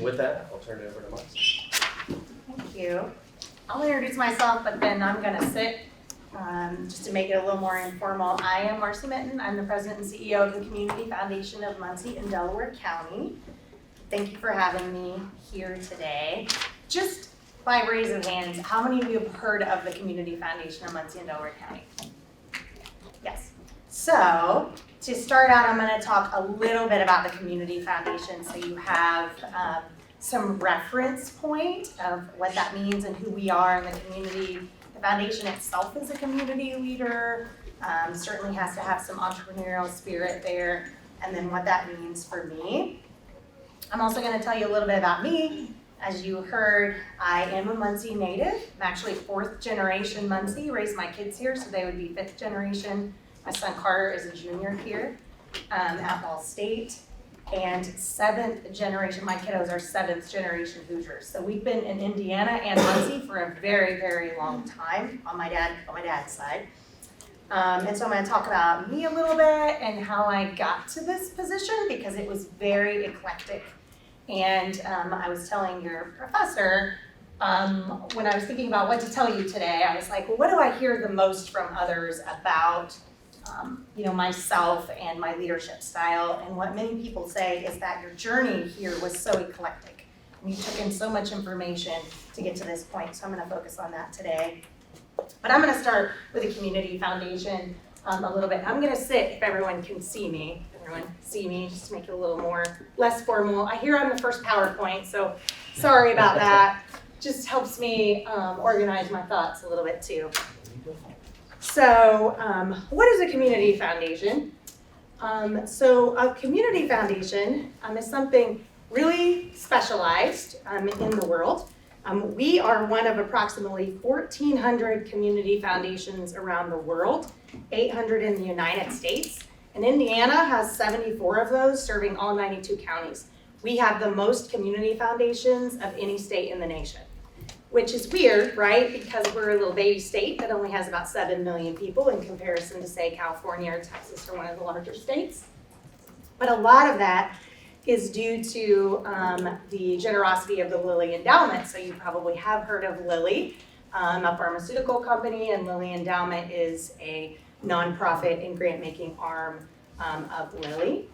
With that, I'll turn it over to Marcy. Thank you. I'll introduce myself, but then I'm going to sit just to make it a little more informal. I am Marcy Minton. I'm the president and CEO of the Community Foundation of Muncie and Delaware County. Thank you for having me here today. Just by raise of hands, how many of you have heard of the Community Foundation of Muncie and Delaware County? Yes. So to start out, I'm going to talk a little bit about the Community Foundation so you have some reference point of what that means and who we are in the community. The foundation itself is a community leader, certainly has to have some entrepreneurial spirit there, and then what that means for me. I'm also going to tell you a little bit about me. As you heard, I am a Muncie native. I'm actually 4th generation Muncie, raised my kids here, so they would be 5th generation. My son Carter is a junior here at Ball State. And 7th generation, my kiddos are 7th generation Hoosiers. So we've been in Indiana and Muncie for a very, very long time on my dad's side. And so I'm going to talk about me a little bit and how I got to this position because it was very eclectic. And I was telling your professor, when I was thinking about what to tell you today, I was like, well, what do I hear the most from others about myself and my leadership style? And what many people say is that your journey here was so eclectic. And you took in so much information to get to this point. So I'm going to focus on that today. But I'm going to start with the Community Foundation a little bit. I'm going to sit if everyone can see me. Everyone see me, just to make it a little more less formal. I hear I'm the first PowerPoint, so sorry about that. Just helps me organize my thoughts a little bit too. So what is a community foundation? So a community foundation is something really specialized in the world. We are one of approximately 1,400 community foundations around the world, 800 in the United States. And Indiana has 74 of those, serving all 92 counties. We have the most community foundations of any state in the nation. Which is weird, right? Because we're a little baby state that only has about 7 million people in comparison to, say, California or Texas or one of the larger states. But a lot of that is due to the generosity of the Lilly Endowment. So you probably have heard of Lilly, a pharmaceutical company, and Lilly Endowment is a nonprofit and grant-making arm of Lilly.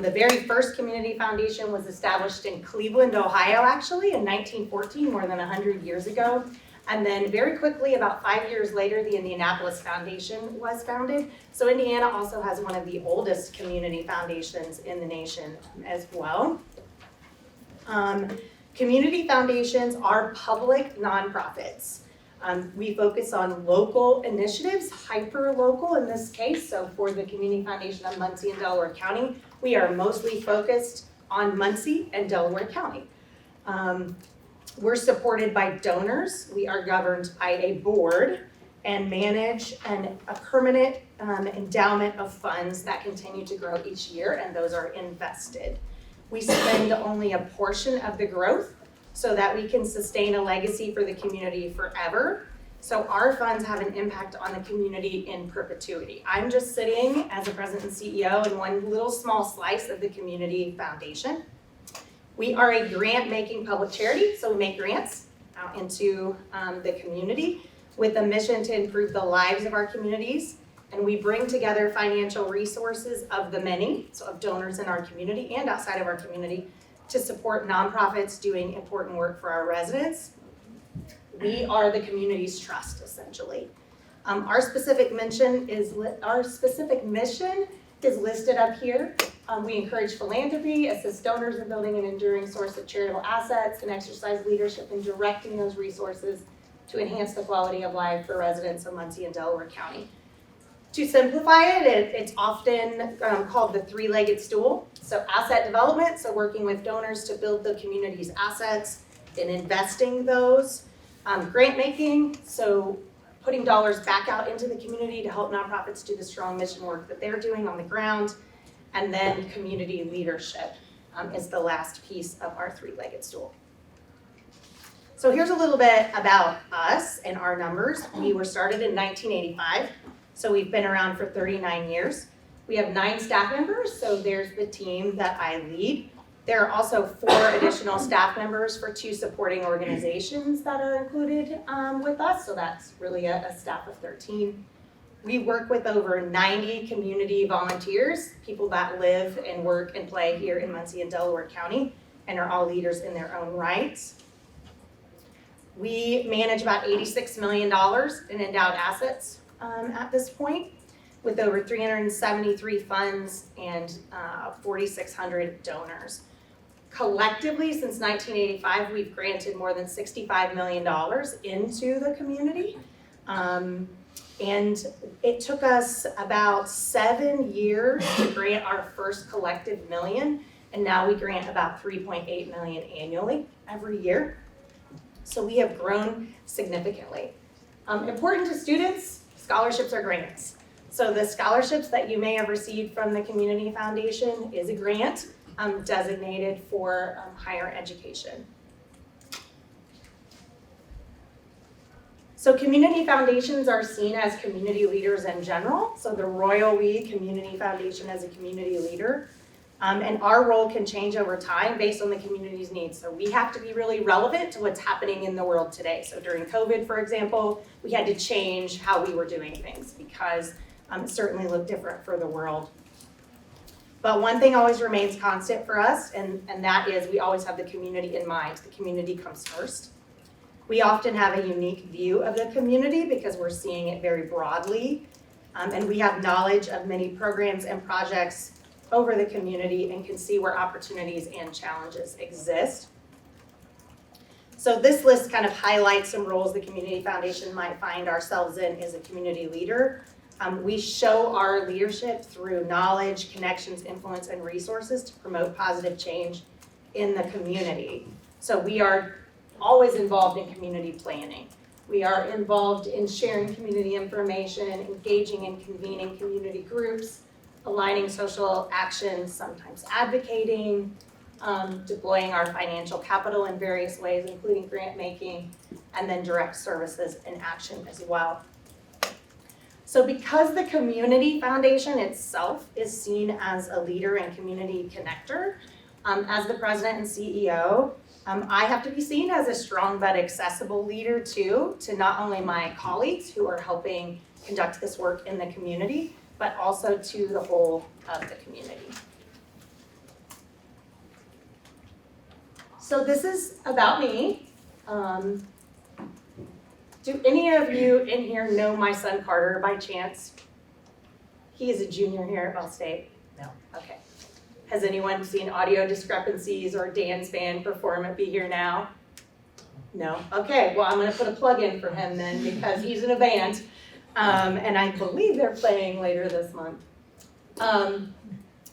The very first community foundation was established in Cleveland, Ohio, actually, in 1914, more than 100 years ago. And then very quickly, about 5 years later, the Indianapolis Foundation was founded. So Indiana also has one of the oldest community foundations in the nation as well. Community foundations are public nonprofits. We focus on local initiatives, hyper-local in this case. So for the Community Foundation of Muncie and Delaware County, we are mostly focused on Muncie and Delaware County. We're supported by donors. We are governed by a board and manage a permanent endowment of funds that continue to grow each year, and those are invested. We spend only a portion of the growth so that we can sustain a legacy for the community forever. So our funds have an impact on the community in perpetuity. I'm just sitting as a president and CEO in one little small slice of the Community Foundation. We are a grant-making public charity, so we make grants out into the community with a mission to improve the lives of our communities. And we bring together financial resources of the many, so of donors in our community and outside of our community, to support nonprofits doing important work for our residents. We are the community's trust, essentially. Our specific mission is listed up here. We encourage philanthropy, assist donors in building an enduring source of charitable assets, and exercise leadership in directing those resources to enhance the quality of life for residents of Muncie and Delaware County. To simplify it, it's often called the three-legged stool. So asset development, so working with donors to build the community's assets and investing those. Grant making, so putting dollars back out into the community to help nonprofits do the strong mission work that they're doing on the ground. And then community leadership is the last piece of our three-legged stool. So here's a little bit about us and our numbers. We were started in 1985. So we've been around for 39 years. We have 9 staff members, so there's the team that I lead. There are also 4 additional staff members for 2 supporting organizations that are included with us, so that's really a staff of 13. We work with over 90 community volunteers, people that live and work and play here in Muncie and Delaware County, and are all leaders in their own rights. We manage about $86 million in endowed assets at this point, with over 373 funds and 4,600 donors. Collectively, since 1985, we've granted more than $65 million into the community. And it took us about 7 years to grant our first collective million, and now we grant about 3.8 million annually every year. So we have grown significantly. Important to students, scholarships are grants. So the scholarships that you may have received from the Community Foundation is a grant designated for higher education. So community foundations are seen as community leaders in general. So the Royal We Community Foundation is a community leader. And our role can change over time based on the community's needs. So we have to be really relevant to what's happening in the world today. So during COVID, for example, we had to change how we were doing things because it certainly looked different for the world. But one thing always remains constant for us, and that is we always have the community in mind. The community comes first. We often have a unique view of the community because we're seeing it very broadly. And we have knowledge of many programs and projects over the community and can see where opportunities and challenges exist. So this list kind of highlights some roles the Community Foundation might find ourselves in as a community leader. We show our leadership through knowledge, connections, influence, and resources to promote positive change in the community. So we are always involved in community planning. We are involved in sharing community information, engaging and convening community groups, aligning social actions, sometimes advocating, deploying our financial capital in various ways, including grant making, and then direct services and action as well. So because the Community Foundation itself is seen as a leader and community connector, as the president and CEO, I have to be seen as a strong but accessible leader too, to not only my colleagues who are helping conduct this work in the community, but also to the whole of the community. So this is about me. Do any of you in here know my son Carter by chance? He is a junior here at Ball State. No, okay. Has anyone seen audio discrepancies or dance band perform at Be Here Now? No? Okay, well I'm gonna put a plug in for him then because he's in a band. And I believe they're playing later this month.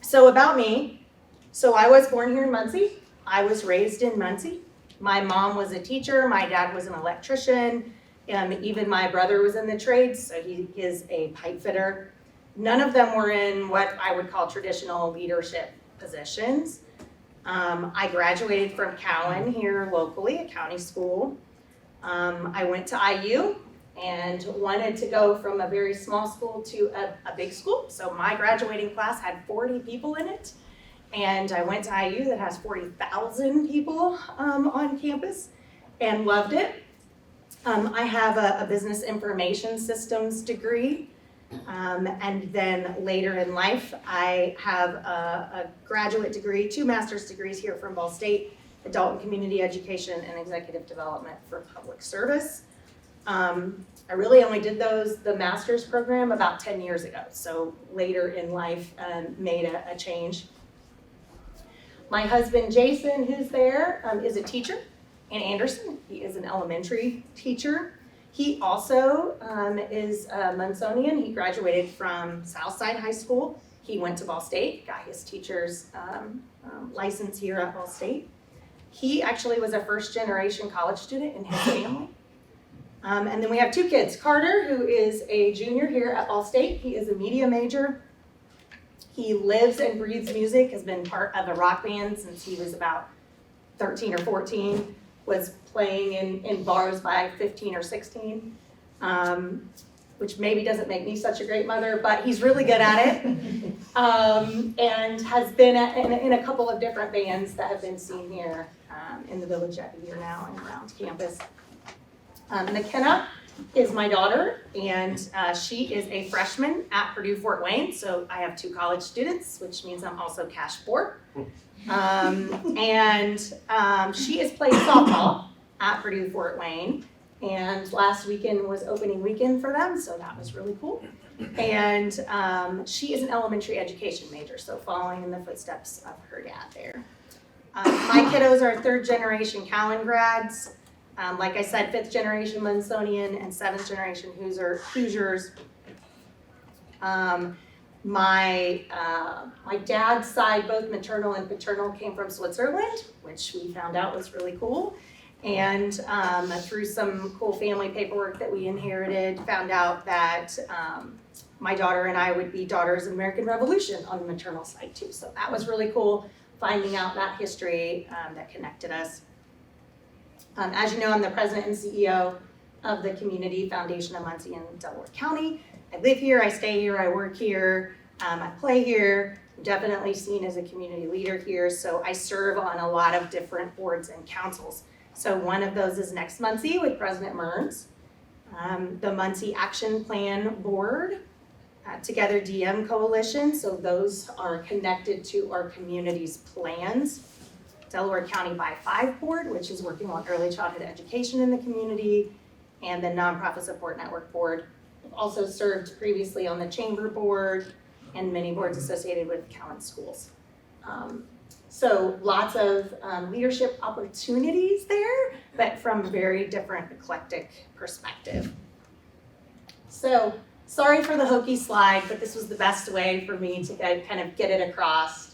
So about me, so I was born here in Muncie. I was raised in Muncie. My mom was a teacher, my dad was an electrician, even my brother was in the trades, so he is a pipe fitter. None of them were in what I would call traditional leadership positions. I graduated from Cowan here locally, a county school. I went to IU and wanted to go from a very small school to a big school. So my graduating class had 40 people in it. And I went to IU that has 40,000 people on campus and loved it. I have a business information systems degree. And then later in life, I have a graduate degree, 2 master's degrees here from Ball State, adult and community education and executive development for public service. I really only did the master's program about 10 years ago. So later in life, made a change. My husband, Jason, who's there, is a teacher in Anderson. He is an elementary teacher. He also is a Munsonian. He graduated from Southside High School. He went to Ball State, got his teacher's license here at Ball State. He actually was a first-generation college student in his family. And then we have 2 kids. Carter, who is a junior here at Ball State. He is a media major. He lives and breathes music, has been part of a rock band since he was about 13 or 14, was playing in bars by 15 or 16. which maybe doesn't make me such a great mother, but he's really good at it. And has been in a couple of different bands that have been seen here in the village every year now and around campus. McKenna is my daughter, and she is a freshman at Purdue Fort Wayne, so I have 2 college students, which means I'm also cash poor. She has played softball at Purdue Fort Wayne, and last weekend was opening weekend for them, so that was really cool. And she is an elementary education major, so following in the footsteps of her dad there. My kiddos are 3rd generation Cowan grads. Like I said, 5th generation Munsonian and 7th generation Hoosiers. My dad's side, both maternal and paternal, came from Switzerland, which we found out was really cool. And through some cool family paperwork that we inherited, found out that my daughter and I would be daughters of the American Revolution on the maternal side too. So that was really cool, finding out that history that connected us. As you know, I'm the president and CEO of the Community Foundation of Muncie and Delaware County. I live here, I stay here, I work here, I play here. I'm definitely seen as a community leader here, so I serve on a lot of different boards and councils. So one of those is Next Muncie with President Mearns, the Muncie Action Plan Board, Together DM Coalition, so those are connected to our community's plans. Delaware County by 5 Board, which is working on early childhood education in the community, and the Nonprofit Support Network Board. I've also served previously on the Chamber Board and many boards associated with Cowan Schools. So lots of leadership opportunities there, but from a very different eclectic perspective. So sorry for the hokey slide, but this was the best way for me to kind of get it across.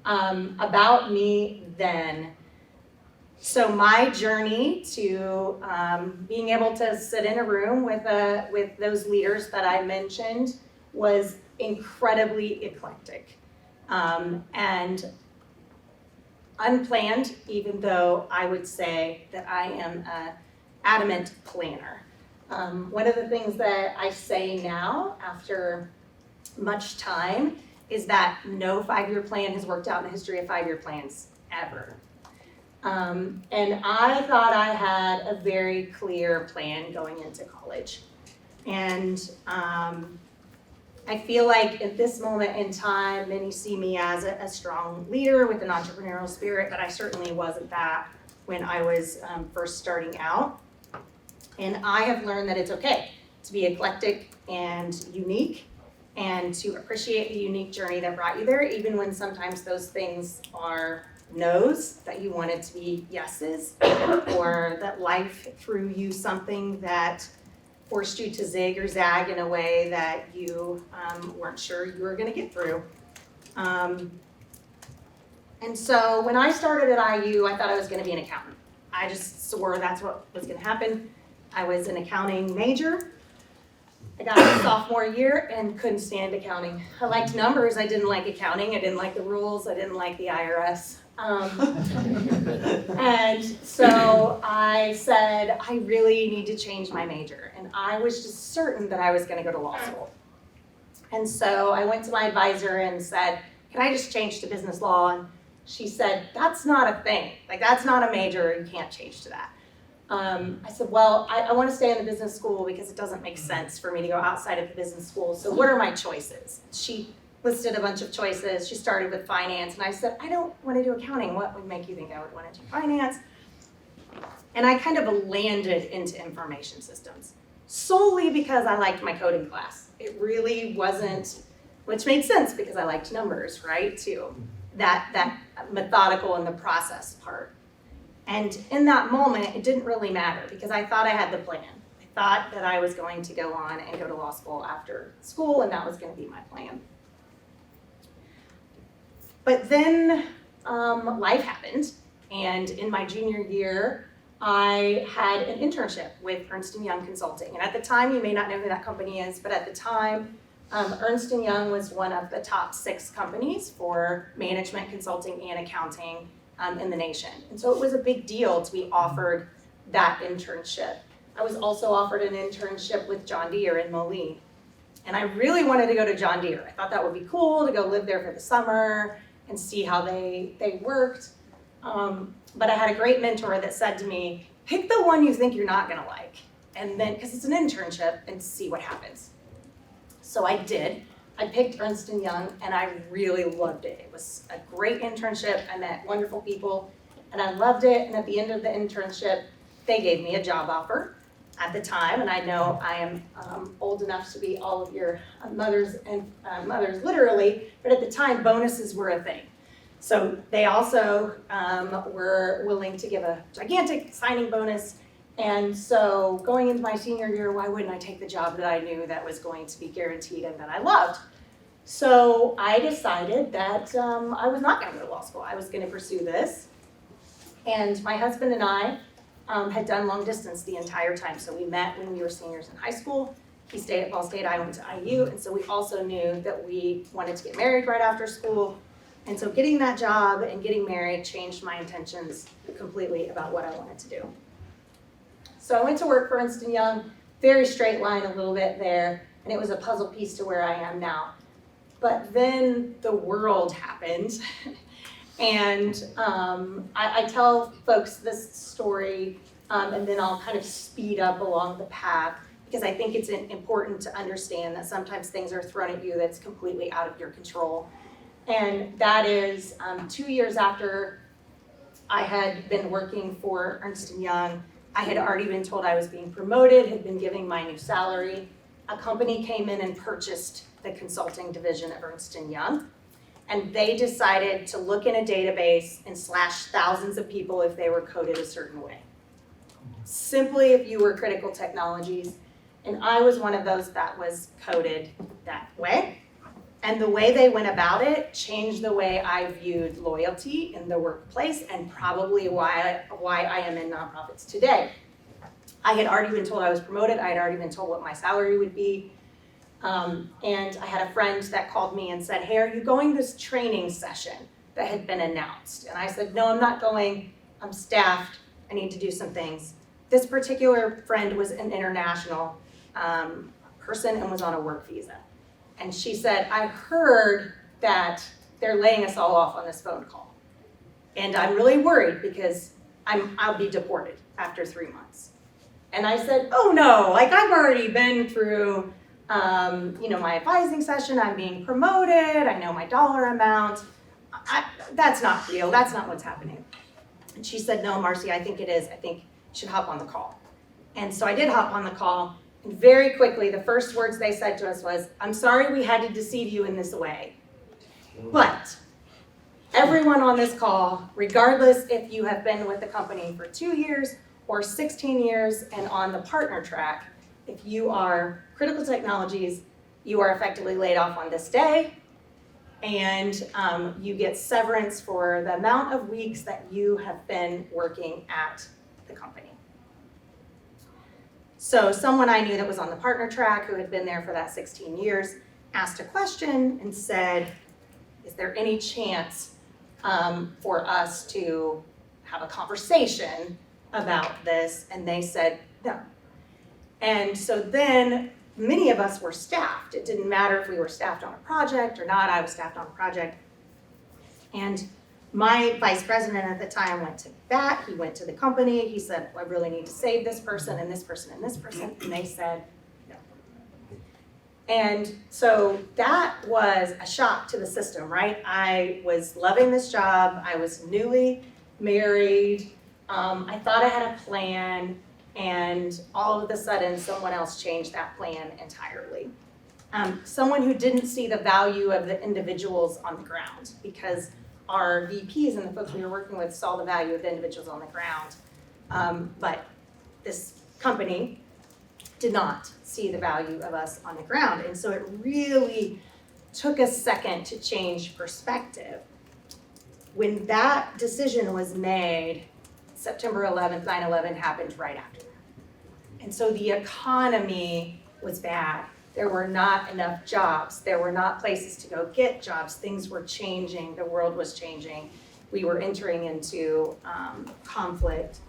About me then. So my journey to being able to sit in a room with those leaders that I mentioned was incredibly eclectic and unplanned, even though I would say that I am an adamant planner. One of the things that I say now after much time is that no 5-year plan has worked out in the history of 5-year plans ever. And I thought I had a very clear plan going into college. And I feel like at this moment in time, many see me as a strong leader with an entrepreneurial spirit, but I certainly wasn't that when I was first starting out. And I have learned that it's okay to be eclectic and unique, and to appreciate the unique journey that brought you there, even when sometimes those things are no's that you wanted to be yeses, or that life threw you something that forced you to zig or zag in a way that you weren't sure you were going to get through. And so when I started at IU, I thought I was going to be an accountant. I just swore that's what was going to happen. I was an accounting major. I got a sophomore year and couldn't stand accounting. I liked numbers, I didn't like accounting, I didn't like the rules, I didn't like the IRS. And so I said, I really need to change my major. And I was just certain that I was gonna go to law school. And so I went to my advisor and said, can I just change to business law? And she said, that's not a thing. Like, that's not a major, you can't change to that. I said, well, I want to stay in the business school because it doesn't make sense for me to go outside of the business school. So what are my choices? She listed a bunch of choices. She started with finance, and I said, I don't want to do accounting. What would make you think I would want to do finance? And I kind of landed into information systems solely because I liked my coding class. It really wasn't, which made sense because I liked numbers, right, too. That methodical and the process part. And in that moment, it didn't really matter because I thought I had the plan. I thought that I was going to go on and go to law school after school, and that was going to be my plan. But then life happened, and in my junior year, I had an internship with Ernst & Young Consulting. And at the time, you may not know who that company is, but at the time, Ernst & Young was one of the top 6 companies for management, consulting, and accounting in the nation. And so it was a big deal to be offered that internship. I was also offered an internship with John Deere in Moline. And I really wanted to go to John Deere. I thought that would be cool to go live there for the summer and see how they worked. But I had a great mentor that said to me, pick the one you think you're not gonna like. And then, because it's an internship, and see what happens. So I did. I picked Ernst & Young, and I really loved it. It was a great internship. I met wonderful people, and I loved it. And at the end of the internship, they gave me a job offer at the time. And I know I am old enough to be all of your mothers and mothers literally, but at the time, bonuses were a thing. So they also were willing to give a gigantic signing bonus. And so going into my senior year, why wouldn't I take the job that I knew that was going to be guaranteed and that I loved? So I decided that I was not going to go to law school. I was going to pursue this. And my husband and I had done long distance the entire time. So we met when we were seniors in high school. He stayed at Ball State, I went to IU. And so we also knew that we wanted to get married right after school. And so getting that job and getting married changed my intentions completely about what I wanted to do. So I went to work for Ernst & Young, very straight line a little bit there, and it was a puzzle piece to where I am now. But then the world happened, and I tell folks this story, and then I'll kind of speed up along the path, because I think it's important to understand that sometimes things are thrown at you that's completely out of your control. And that is 2 years after I had been working for Ernst & Young, I had already been told I was being promoted, had been giving my new salary. A company came in and purchased the consulting division of Ernst & Young, and they decided to look in a database and slash thousands of people if they were coded a certain way. Simply if you were critical technologies, and I was one of those that was coded that way. And the way they went about it changed the way I viewed loyalty in the workplace and probably why I am in nonprofits today. I had already been told I was promoted. I had already been told what my salary would be. And I had a friend that called me and said, hey, are you going to this training session that had been announced? And I said, no, I'm not going. I'm staffed. I need to do some things. This particular friend was an international person and was on a work visa. And she said, I heard that they're laying us all off on this phone call. And I'm really worried because I'll be deported after 3 months. And I said, oh no, like I've already been through my advising session, I'm being promoted, I know my dollar amount. That's not real, that's not what's happening. And she said, no, Marcy, I think it is. I think you should hop on the call. And so I did hop on the call. And very quickly, the first words they said to us was, I'm sorry we had to deceive you in this way. But everyone on this call, regardless if you have been with the company for 2 years or 16 years and on the partner track, if you are critical technologies, you are effectively laid off on this day. And you get severance for the amount of weeks that you have been working at the company. So someone I knew that was on the partner track who had been there for that 16 years asked a question and said, is there any chance for us to have a conversation about this? And they said, no. And so then many of us were staffed. It didn't matter if we were staffed on a project or not. I was staffed on a project. And my vice president at the time went to bat. He went to the company. He said, I really need to save this person and this person and this person. And they said, no. And so that was a shock to the system, right? I was loving this job. I was newly married. I thought I had a plan. And all of a sudden, someone else changed that plan entirely. Someone who didn't see the value of the individuals on the ground, because our VPs and the folks we were working with saw the value of the individuals on the ground. But this company did not see the value of us on the ground. And so it really took a second to change perspective. When that decision was made, September 11th, 9/11 happened right after that. And so the economy was bad. There were not enough jobs. There were not places to go get jobs. Things were changing. The world was changing. We were entering into conflict.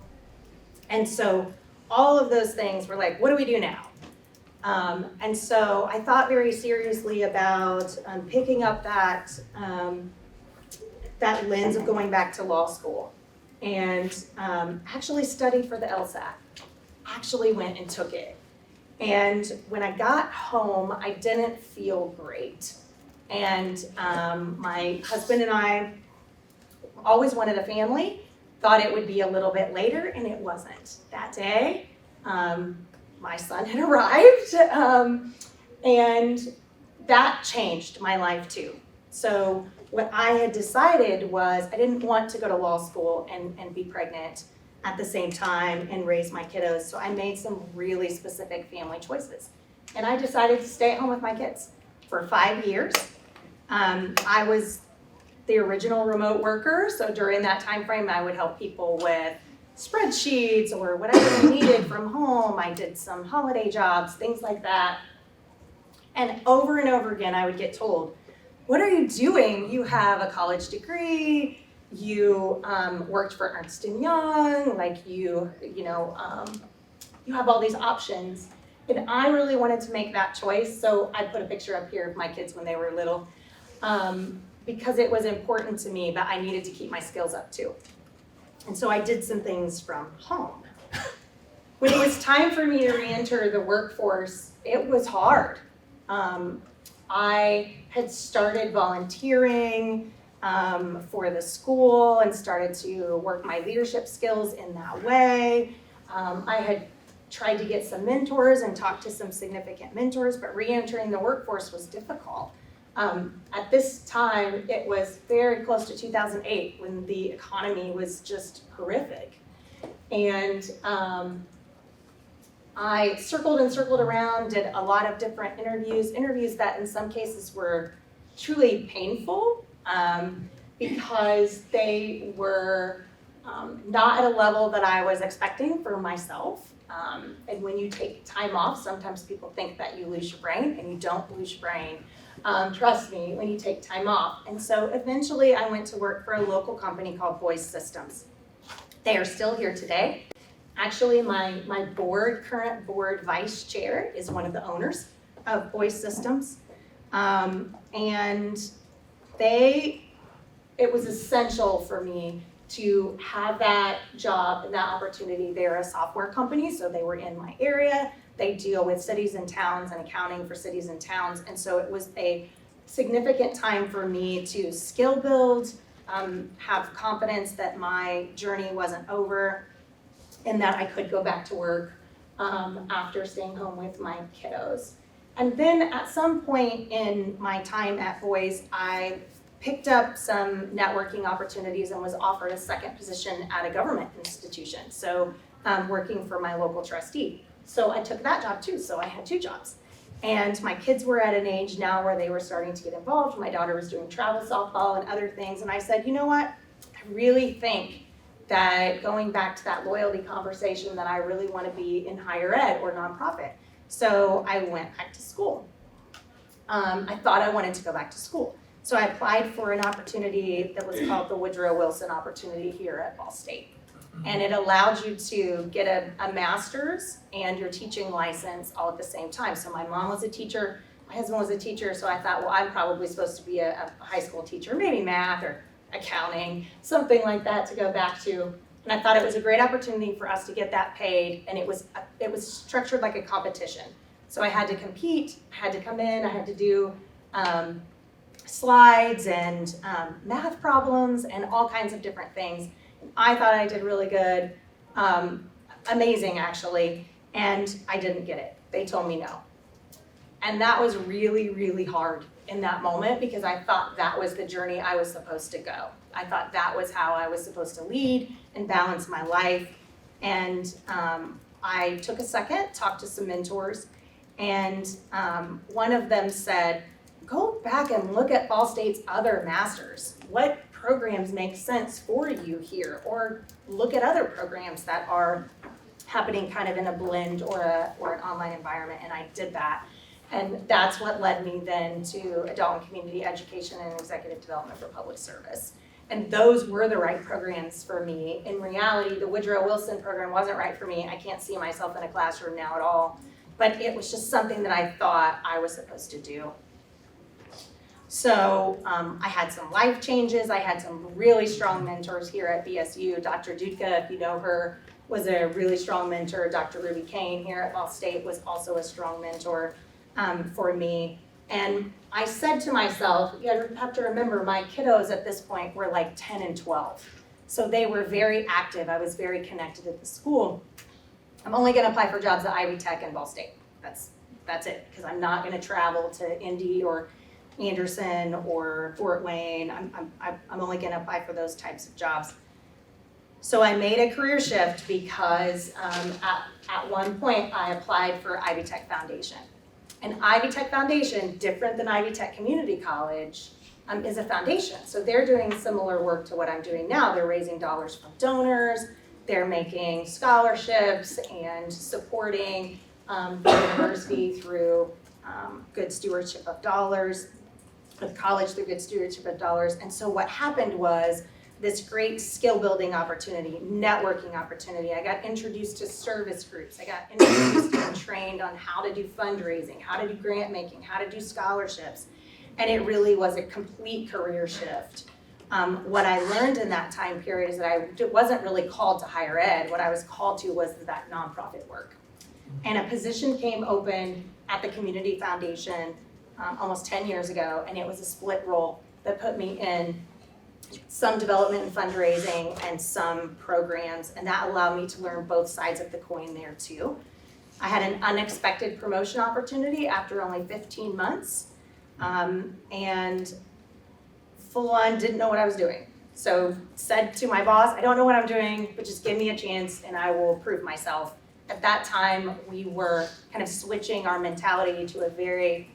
And so all of those things were like, what do we do now? And so I thought very seriously about picking up that lens of going back to law school, and actually studied for the LSAT. Actually went and took it. And when I got home, I didn't feel great. And my husband and I always wanted a family, thought it would be a little bit later, and it wasn't. That day, my son had arrived, and that changed my life too. So what I had decided was I didn't want to go to law school and be pregnant at the same time and raise my kiddos. So I made some really specific family choices. And I decided to stay at home with my kids for 5 years. I was the original remote worker, so during that time frame, I would help people with spreadsheets or whatever they needed from home. I did some holiday jobs, things like that. And over again, I would get told, what are you doing? You have a college degree, you worked for Ernst & Young, like you have all these options. And I really wanted to make that choice, so I put a picture up here of my kids when they were little, because it was important to me, but I needed to keep my skills up too. And so I did some things from home. When it was time for me to re-enter the workforce, it was hard. I had started volunteering for the school and started to work my leadership skills in that way. I had tried to get some mentors and talk to some significant mentors, but re-entering the workforce was difficult. At this time, it was very close to 2008 when the economy was just horrific. And I circled and circled around, did a lot of different interviews that in some cases were truly painful because they were not at a level that I was expecting for myself. And when you take time off, sometimes people think that you lose your brain, and you don't lose your brain. Trust me, when you take time off. And so eventually I went to work for a local company called Voice Systems. They are still here today. Actually, my current board vice chair is one of the owners of Voice Systems. And it was essential for me to have that job and that opportunity. They're a software company, so they were in my area. They deal with cities and towns and accounting for cities and towns. And so it was a significant time for me to skill build, have confidence that my journey wasn't over, and that I could go back to work after staying home with my kiddos. And then at some point in my time at Voice, I picked up some networking opportunities and was offered a second position at a government institution, so working for my local trustee. So I took that job too, so I had 2 jobs. And my kids were at an age now where they were starting to get involved. My daughter was doing travel softball and other things, and I said, you know what, I really think that going back to that loyalty conversation that I really want to be in higher ed or nonprofit. So I went back to school. I thought I wanted to go back to school. So I applied for an opportunity that was called the Woodrow Wilson opportunity here at Ball State. And it allowed you to get a master's and your teaching license all at the same time. So my mom was a teacher, my husband was a teacher, so I thought, well, I'm probably supposed to be a high school teacher, maybe math or accounting, something like that to go back to. And I thought it was a great opportunity for us to get that paid, and it was structured like a competition. So I had to compete, I had to come in, I had to do slides and math problems and all kinds of different things. I thought I did really good, amazing actually, and I didn't get it. They told me no. And that was really, really hard in that moment because I thought that was the journey I was supposed to go. I thought that was how I was supposed to lead and balance my life. And I took a second, talked to some mentors, and one of them said, go back and look at Ball State's other masters. What programs make sense for you here? Or look at other programs that are happening kind of in a blend or an online environment, and I did that. And that's what led me then to adult and community education and executive development for public service. And those were the right programs for me. In reality, the Woodrow Wilson program wasn't right for me. I can't see myself in a classroom now at all. But it was just something that I thought I was supposed to do. So I had some life changes. I had some really strong mentors here at BSU. Dr. Dudka, if you know her, was a really strong mentor. Dr. Ruby Kane here at Ball State was also a strong mentor for me. And I said to myself, you have to remember my kiddos at this point were like 10 and 12. So they were very active. I was very connected at the school. I'm only gonna apply for jobs at Ivy Tech and Ball State. That's it, because I'm not gonna travel to Indy or Anderson or Fort Wayne. I'm only gonna apply for those types of jobs. So I made a career shift because at one point I applied for Ivy Tech Foundation. And Ivy Tech Foundation, different than Ivy Tech Community College, is a foundation. So they're doing similar work to what I'm doing now. They're raising dollars from donors, they're making scholarships and supporting the university through good stewardship of dollars, the college through good stewardship of dollars. And so what happened was this great skill building opportunity, networking opportunity. I got introduced to service groups. I got introduced and trained on how to do fundraising, how to do grant making, how to do scholarships. And it really was a complete career shift. What I learned in that time period is that I wasn't really called to higher ed. What I was called to was that nonprofit work. And a position came open at the Community Foundation almost 10 years ago, and it was a split role that put me in some development and fundraising and some programs, and that allowed me to learn both sides of the coin there too. I had an unexpected promotion opportunity after only 15 months, and full on didn't know what I was doing. So said to my boss, I don't know what I'm doing, but just give me a chance and I will prove myself. At that time, we were kind of switching our mentality to a very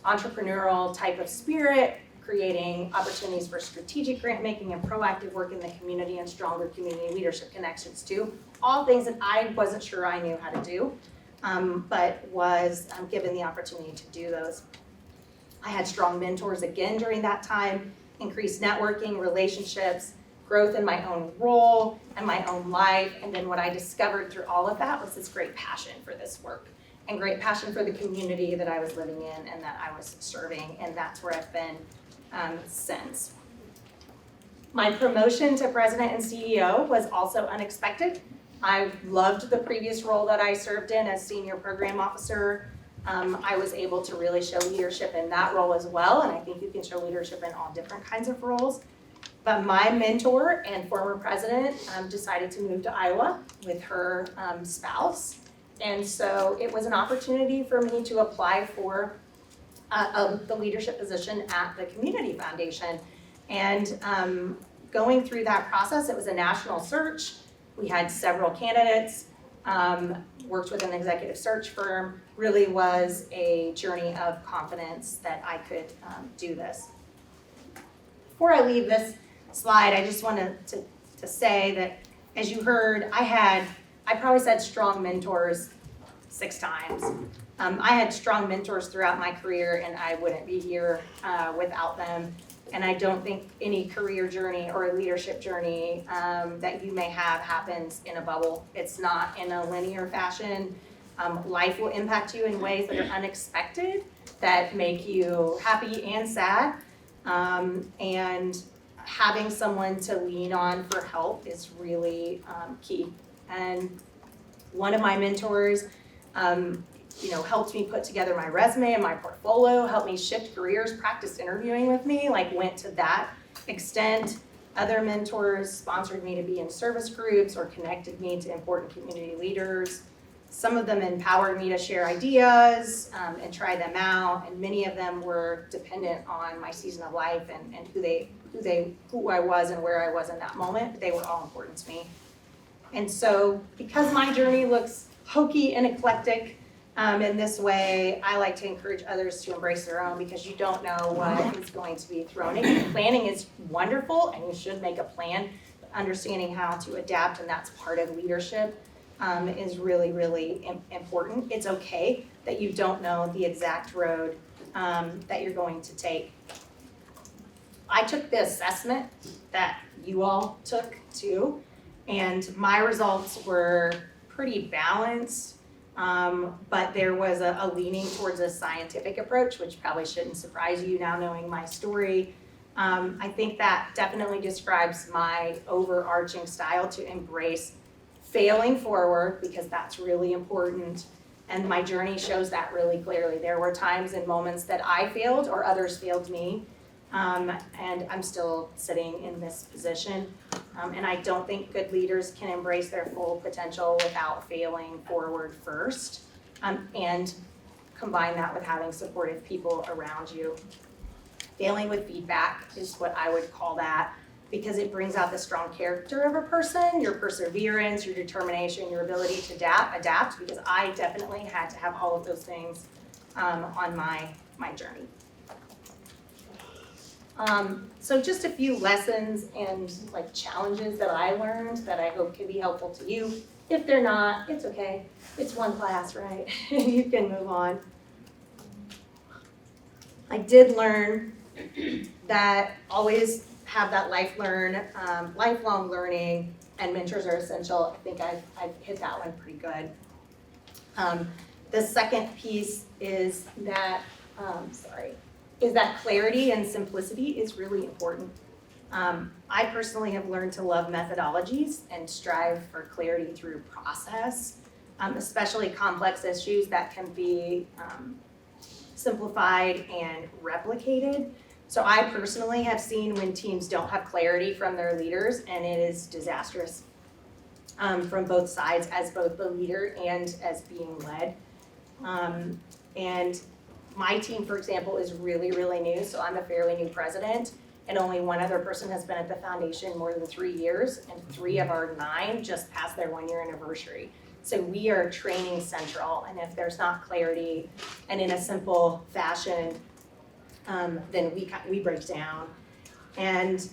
entrepreneurial type of spirit, creating opportunities for strategic grant making and proactive work in the community and stronger community leadership connections too. All things that I wasn't sure I knew how to do, but was given the opportunity to do those. I had strong mentors again during that time, increased networking, relationships, growth in my own role and my own life. And then what I discovered through all of that was this great passion for this work and great passion for the community that I was living in and that I was serving. And that's where I've been since. My promotion to president and CEO was also unexpected. I loved the previous role that I served in as senior program officer. I was able to really show leadership in that role as well, and I think you can show leadership in all different kinds of roles. But my mentor and former president decided to move to Iowa with her spouse, and so it was an opportunity for me to apply for the leadership position at the Community Foundation. And going through that process, it was a national search. We had several candidates, worked with an executive search firm, really was a journey of confidence that I could do this. Before I leave this slide, I just wanted to say that, as you heard, I probably said strong mentors 6 times. I had strong mentors throughout my career, and I wouldn't be here without them. And I don't think any career journey or a leadership journey that you may have happens in a bubble. It's not in a linear fashion. Life will impact you in ways that are unexpected, that make you happy and sad. And having someone to lean on for help is really key. And one of my mentors, helped me put together my resume and my portfolio, helped me shift careers, practiced interviewing with me, went to that extent. Other mentors sponsored me to be in service groups or connected me to important community leaders. Some of them empowered me to share ideas and try them out, and many of them were dependent on my season of life and who I was and where I was in that moment. They were all important to me. And so, because my journey looks hokey and eclectic in this way, I like to encourage others to embrace their own, because you don't know what is going to be thrown at you. Planning is wonderful, and you should make a plan. But understanding how to adapt, and that's part of leadership, is really, really important. It's okay that you don't know the exact road that you're going to take. I took the assessment that you all took too, and my results were pretty balanced, but there was a leaning towards a scientific approach, which probably shouldn't surprise you now knowing my story. I think that definitely describes my overarching style to embrace failing forward, because that's really important. And my journey shows that really clearly. There were times and moments that I failed or others failed me, and I'm still sitting in this position. And I don't think good leaders can embrace their full potential without failing forward first, and combine that with having supportive people around you. Failing with feedback is what I would call that, because it brings out the strong character of a person, your perseverance, your determination, your ability to adapt, because I definitely had to have all of those things on my journey. So just a few lessons and like challenges that I learned that I hope can be helpful to you. If they're not, it's okay. It's one class, right? You can move on. I did learn that always have that lifelong learning, and mentors are essential. I think I've hit that one pretty good. The second piece is that, clarity and simplicity is really important. I personally have learned to love methodologies and strive for clarity through process, especially complex issues that can be simplified and replicated. So I personally have seen when teams don't have clarity from their leaders, and it is disastrous from both sides, as both the leader and as being led. And my team, for example, is really, really new. So I'm a fairly new president, and only one other person has been at the foundation more than 3 years, and 3 of our 9 just passed their 1-year anniversary. So we are training central, and if there's not clarity and in a simple fashion, then we break down. And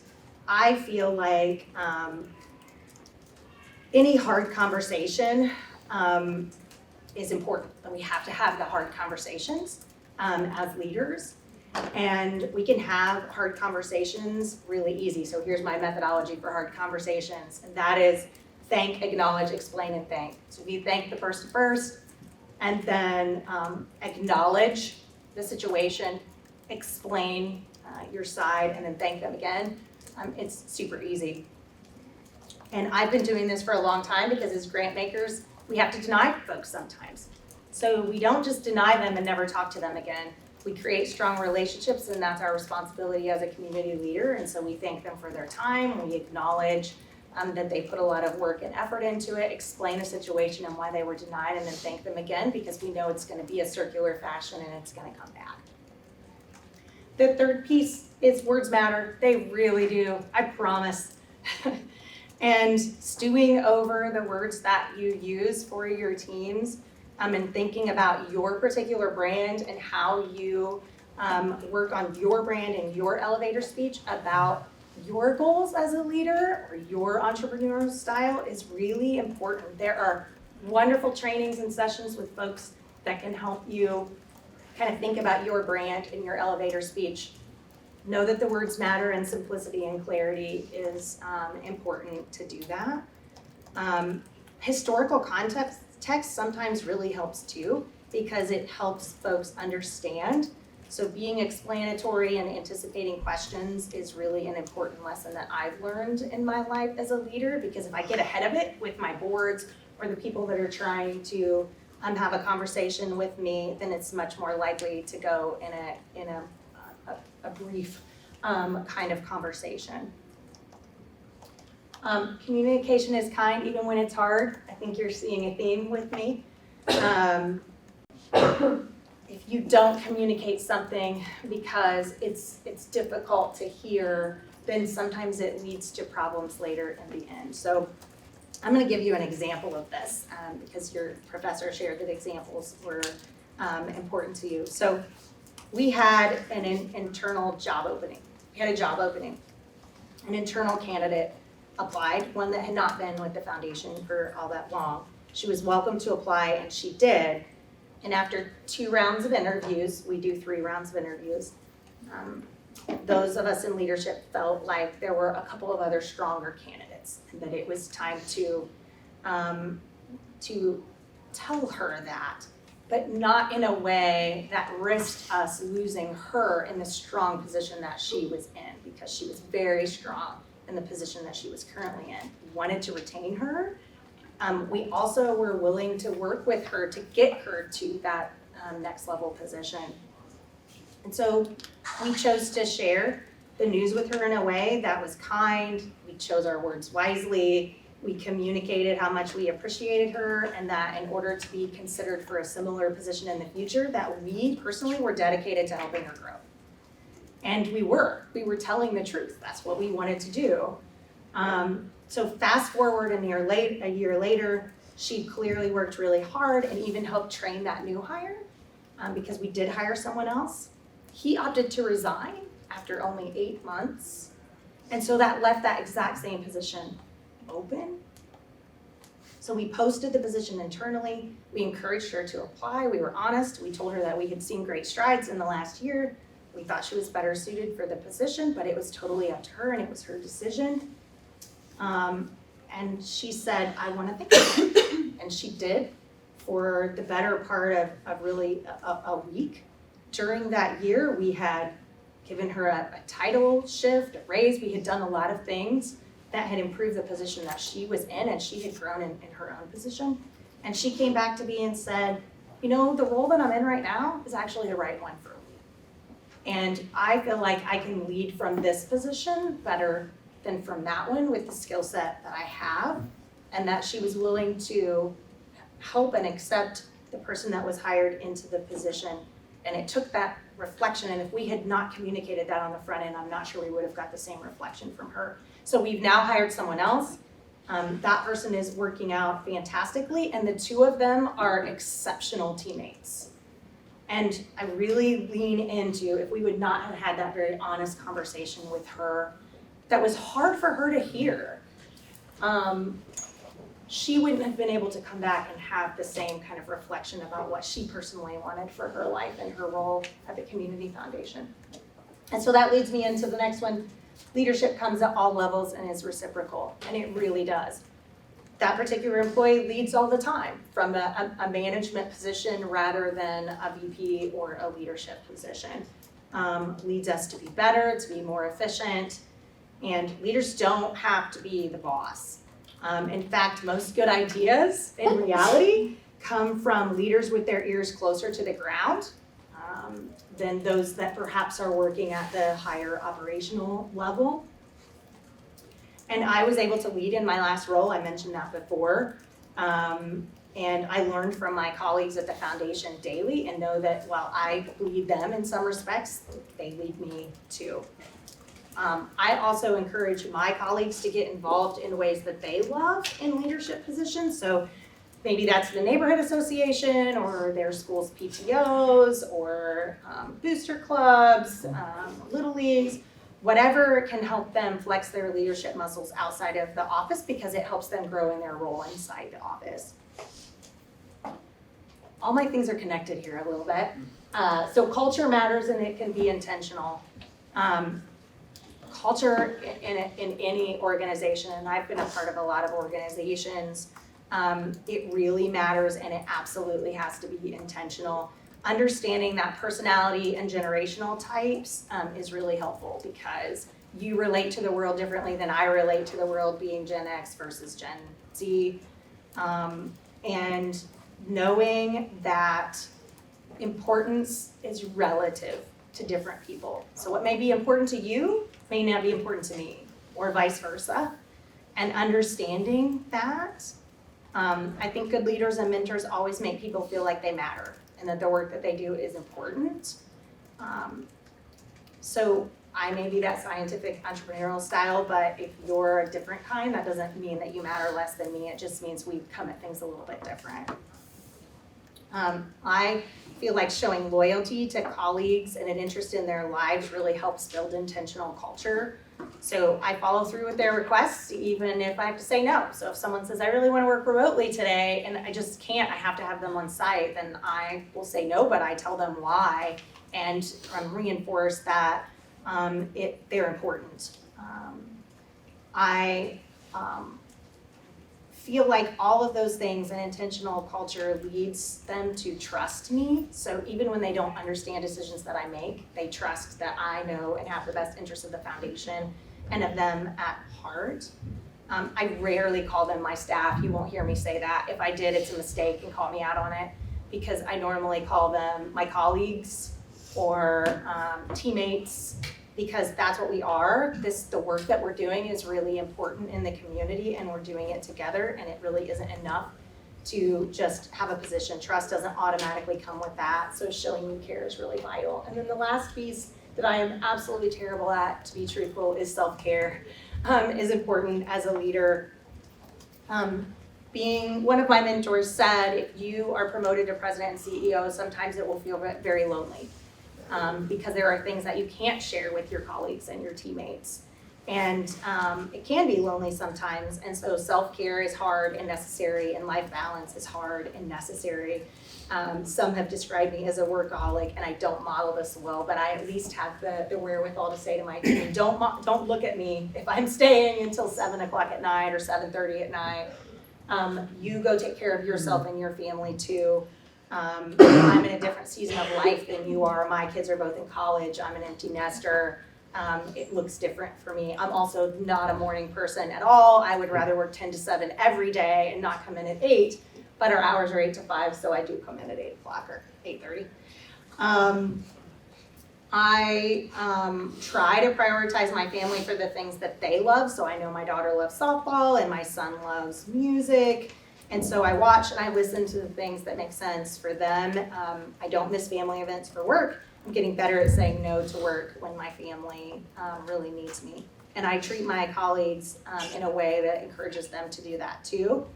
I feel like any hard conversation is important, and we have to have the hard conversations as leaders. And we can have hard conversations really easy. So here's my methodology for hard conversations, and that is thank, acknowledge, explain, and thank. So you thank the person first, and then acknowledge the situation, explain your side, and then thank them again. It's super easy. And I've been doing this for a long time, because as grant makers, we have to deny folks sometimes. So we don't just deny them and never talk to them again. We create strong relationships, and that's our responsibility as a community leader. And so we thank them for their time, we acknowledge that they put a lot of work and effort into it, explain the situation and why they were denied, and then thank them again, because we know it's going to be a circular fashion and it's going to come back. The third piece is words matter. They really do, I promise. And stewing over the words that you use for your teams, and thinking about your particular brand and how you work on your brand and your elevator speech about your goals as a leader or your entrepreneurial style is really important. There are wonderful trainings and sessions with folks that can help you kind of think about your brand and your elevator speech. Know that the words matter, and simplicity and clarity is important to do that. Historical context sometimes really helps too, because it helps folks understand. So being explanatory and anticipating questions is really an important lesson that I've learned in my life as a leader, because if I get ahead of it with my boards or the people that are trying to have a conversation with me, then it's much more likely to go in a brief kind of conversation. Communication is kind even when it's hard. I think you're seeing a theme with me. If you don't communicate something because it's difficult to hear, then sometimes it leads to problems later in the end. So I'm going to give you an example of this because your professor shared that examples were important to you. So we had an internal job opening. We had a job opening. An internal candidate applied, one that had not been with the foundation for all that long. She was welcome to apply, and she did. And after 2 rounds of interviews, we do 3 rounds of interviews, those of us in leadership felt like there were a couple of other stronger candidates, and that it was time to tell her that, but not in a way that risked us losing her in the strong position that she was in, because she was very strong in the position that she was currently in. We wanted to retain her. We also were willing to work with her to get her to that next level position. And so we chose to share the news with her in a way that was kind. We chose our words wisely. We communicated how much we appreciated her, and that in order to be considered for a similar position in the future, that we personally were dedicated to helping her grow. And we were telling the truth. That's what we wanted to do. So fast forward a year later, she clearly worked really hard and even helped train that new hire, because we did hire someone else. He opted to resign after only 8 months. And so that left that exact same position open. So we posted the position internally. We encouraged her to apply. We were honest. We told her that we had seen great strides in the last year. We thought she was better suited for the position, but it was totally up to her and it was her decision. And she said, I want to think about it. And she did for the better part of really a week. During that year, we had given her a title shift, a raise. We had done a lot of things that had improved the position that she was in, and she had grown in her own position. And she came back to me and said, you know, the role that I'm in right now is actually the right one for me. And I feel like I can lead from this position better than from that one with the skill set that I have, and that she was willing to help and accept the person that was hired into the position. And it took that reflection, and if we had not communicated that on the front end, I'm not sure we would have got the same reflection from her. So we've now hired someone else. That person is working out fantastically, and the two of them are exceptional teammates. And I really lean into, if we would not have had that very honest conversation with her, that was hard for her to hear, she wouldn't have been able to come back and have the same kind of reflection about what she personally wanted for her life and her role at the community foundation. And so that leads me into the next one. Leadership comes at all levels and is reciprocal, and it really does. That particular employee leads all the time from a management position rather than a VP or a leadership position. Leads us to be better, to be more efficient, and leaders don't have to be the boss. In fact, most good ideas in reality come from leaders with their ears closer to the ground than those that perhaps are working at the higher operational level. And I was able to lead in my last role, I mentioned that before. And I learned from my colleagues at the foundation daily and know that while I lead them in some respects, they lead me too. I also encourage my colleagues to get involved in ways that they love in leadership positions. So maybe that's the neighborhood association or their school's PTOs or booster clubs, little leagues, whatever can help them flex their leadership muscles outside of the office because it helps them grow in their role inside the office. All my things are connected here a little bit. So culture matters and it can be intentional. Culture in any organization, and I've been a part of a lot of organizations, it really matters and it absolutely has to be intentional. Understanding that personality and generational types is really helpful because you relate to the world differently than I relate to the world, being Gen X versus Gen Z. And knowing that importance is relative to different people. So what may be important to you may not be important to me, or vice versa. And understanding that, I think good leaders and mentors always make people feel like they matter and that the work that they do is important. So I may be that scientific entrepreneurial style, but if you're a different kind, that doesn't mean that you matter less than me. It just means we come at things a little bit different. I feel like showing loyalty to colleagues and an interest in their lives really helps build intentional culture. So I follow through with their requests, even if I have to say no. So if someone says, I really want to work remotely today, and I just can't, I have to have them on site, then I will say no, but I tell them why, and reinforce that they're important. I feel like all of those things, an intentional culture leads them to trust me. So even when they don't understand decisions that I make, they trust that I know and have the best interest of the foundation and of them at heart. I rarely call them my staff. You won't hear me say that. If I did, it's a mistake and call me out on it, because I normally call them my colleagues or teammates, because that's what we are. The work that we're doing is really important in the community, and we're doing it together, and it really isn't enough to just have a position. Trust doesn't automatically come with that, so showing you care is really vital. And then the last piece that I am absolutely terrible at, to be truthful, is self-care. Is important as a leader. Being one of my mentors said, if you are promoted to president and CEO, sometimes it will feel very lonely. Because there are things that you can't share with your colleagues and your teammates. And it can be lonely sometimes, and so self-care is hard and necessary, and life balance is hard and necessary. Some have described me as a workaholic, and I don't model this well, but I at least have the wherewithal to say to my team, don't look at me if I'm staying until 7 o'clock at night or 7:30 at night. You go take care of yourself and your family too. I'm in a different season of life than you are. My kids are both in college. I'm an empty nester. It looks different for me. I'm also not a morning person at all. I would rather work 10 to 7 every day and not come in at 8, but our hours are 8 to 5, so I do come in at 8 o'clock or 8:30. I try to prioritize my family for the things that they love. So I know my daughter loves softball and my son loves music. And so I watch and I listen to the things that make sense for them. I don't miss family events for work. I'm getting better at saying no to work when my family really needs me. And I treat my colleagues in a way that encourages them to do that too,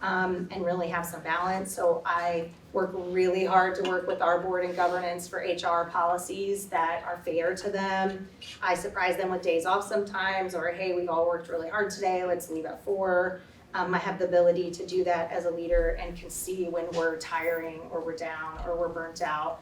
and really have some balance. So I work really hard to work with our board and governance for HR policies that are fair to them. I surprise them with days off sometimes, or hey, we've all worked really hard today, let's leave at 4. I have the ability to do that as a leader and can see when we're tiring or we're down or we're burnt out.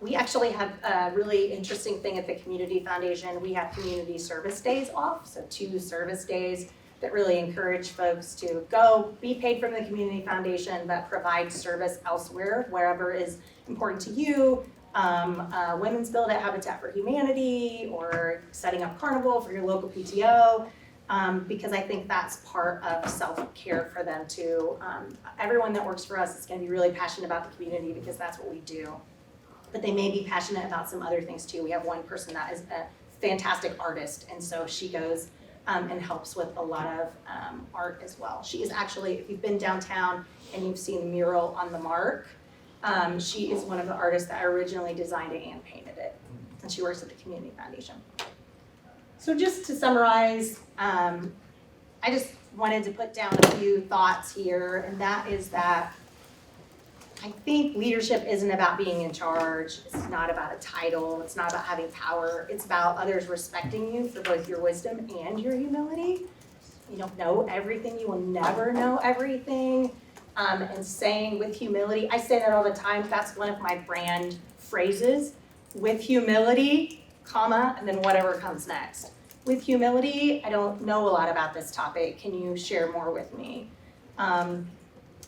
We actually have a really interesting thing at the Community Foundation. We have community service days off, so 2 service days that really encourage folks to go be paid from the Community Foundation, but provide service elsewhere, wherever is important to you. Women's Build at Habitat for Humanity, or setting up carnival for your local PTO. Because I think that's part of self-care for them too. Everyone that works for us is going to be really passionate about the community because that's what we do. But they may be passionate about some other things too. We have one person that is a fantastic artist, and so she goes and helps with a lot of art as well. She is actually, if you've been downtown and you've seen the mural on the Mark, she is one of the artists that originally designed it and painted it. And she works at the Community Foundation. So just to summarize, I just wanted to put down a few thoughts here, and that is that I think leadership isn't about being in charge. It's not about a title. It's not about having power. It's about others respecting you for both your wisdom and your humility. You don't know everything. You will never know everything. And saying with humility, I say that all the time. That's one of my brand phrases. With humility, comma, and then whatever comes next. With humility, I don't know a lot about this topic. Can you share more with me?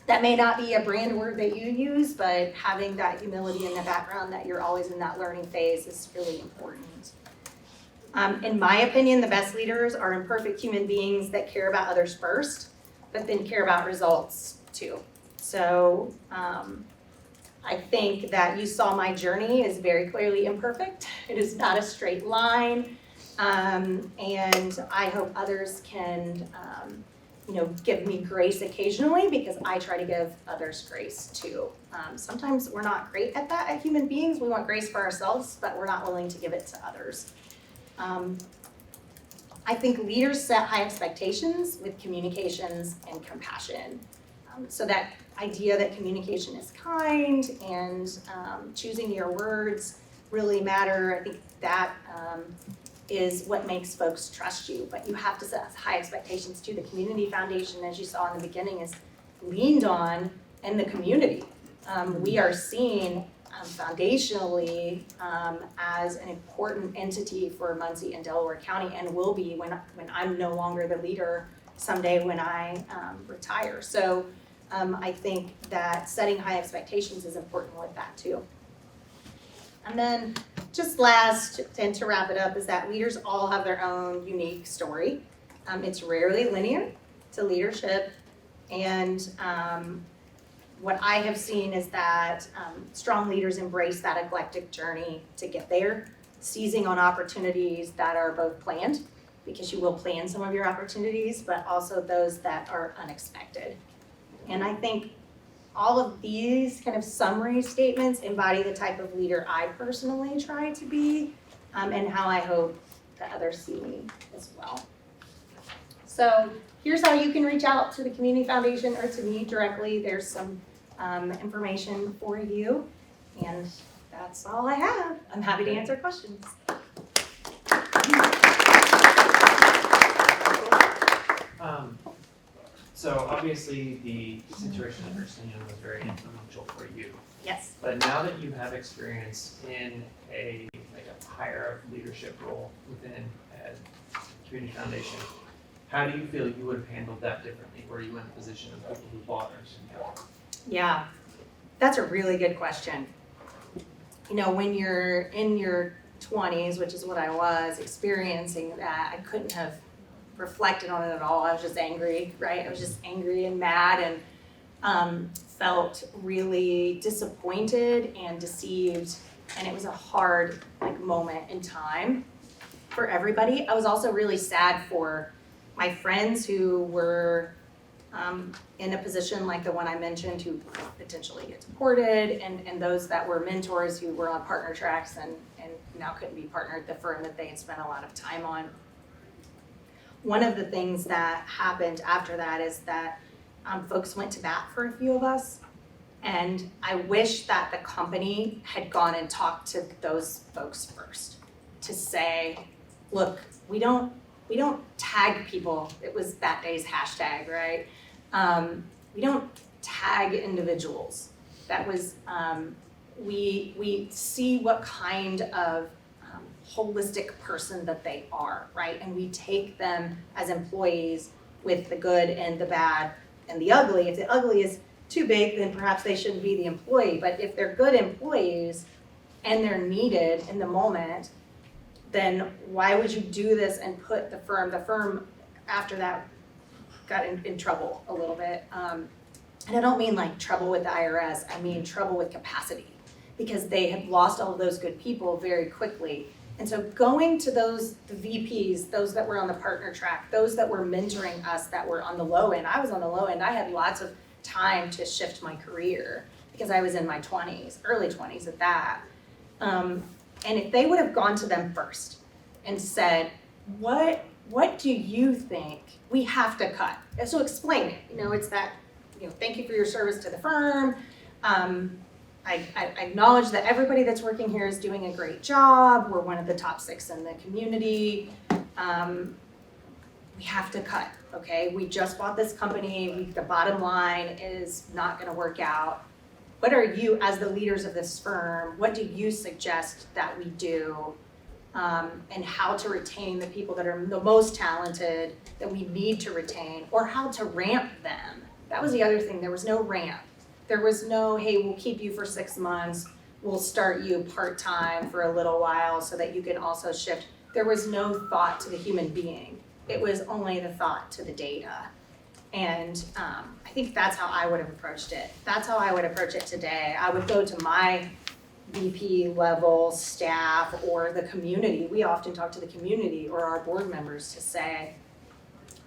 That may not be a brand word that you use, but having that humility in the background, that you're always in that learning phase, is really important. In my opinion, the best leaders are imperfect human beings that care about others first, but then care about results too. So I think that you saw my journey is very clearly imperfect. It is not a straight line. And I hope others can give me grace occasionally, because I try to give others grace too. Sometimes we're not great at that as human beings. We want grace for ourselves, but we're not willing to give it to others. I think leaders set high expectations with communications and compassion. So that idea that communication is kind and choosing your words really matter. I think that is what makes folks trust you, but you have to set high expectations too. The Community Foundation, as you saw in the beginning, is leaned on in the community. We are seen foundationally as an important entity for Muncie and Delaware County, and will be when I'm no longer the leader someday when I retire. So I think that setting high expectations is important with that too. And then just last, and to wrap it up, is that leaders all have their own unique story. It's rarely linear to leadership, and what I have seen is that strong leaders embrace that eclectic journey to get there, seizing on opportunities that are both planned, because you will plan some of your opportunities, but also those that are unexpected. And I think all of these kind of summary statements embody the type of leader I personally try to be, and how I hope that others see me as well. So here's how you can reach out to the Community Foundation or to me directly. There's some information for you, and that's all I have. I'm happy to answer questions. So obviously the situation at Ernst & Young was very influential for you. Yes. But now that you have experience in a higher leadership role within a community foundation, how do you feel you would have handled that differently? Were you in a position of people who bought Ernst & Young? Yeah, that's a really good question. You know, when you're in your 20s, which is what I was, experiencing that, I couldn't have reflected on it at all. I was just angry, right? I was just angry and mad, and felt really disappointed and deceived, and it was a hard moment in time for everybody. I was also really sad for my friends who were in a position like the one I mentioned, who potentially get deported, and those that were mentors who were on partner tracks and now couldn't be partnered at the firm that they had spent a lot of time on. One of the things that happened after that is that folks went to bat for a few of us, and I wish that the company had gone and talked to those folks first to say, look, we don't tag people. It was that day's hashtag, right? We don't tag individuals. That was, we see what kind of holistic person that they are, right? And we take them as employees with the good and the bad and the ugly. If the ugly is too big, then perhaps they shouldn't be the employee. But if they're good employees and they're needed in the moment, then why would you do this and put the firm after that got in trouble a little bit. And I don't mean trouble with the IRS, I mean trouble with capacity, because they had lost all of those good people very quickly. And so going to the VPs, those that were on the partner track, those that were mentoring us that were on the low end, I was on the low end, I had lots of time to shift my career because I was in my 20s, early 20s at that. And if they would have gone to them first and said, what do you think we have to cut? So explain it, it's that, thank you for your service to the firm. I acknowledge that everybody that's working here is doing a great job. We're one of the top 6 in the community. We have to cut, okay? We just bought this company. The bottom line is not gonna work out. What are you, as the leaders of this firm, what do you suggest that we do? And how to retain the people that are the most talented that we need to retain, or how to ramp them. That was the other thing, there was no ramp. There was no, hey, we'll keep you for 6 months, we'll start you part-time for a little while so that you can also shift. There was no thought to the human being. It was only the thought to the data. And I think that's how I would have approached it. That's how I would approach it today. I would go to my VP level staff or the community. We often talk to the community or our board members to say,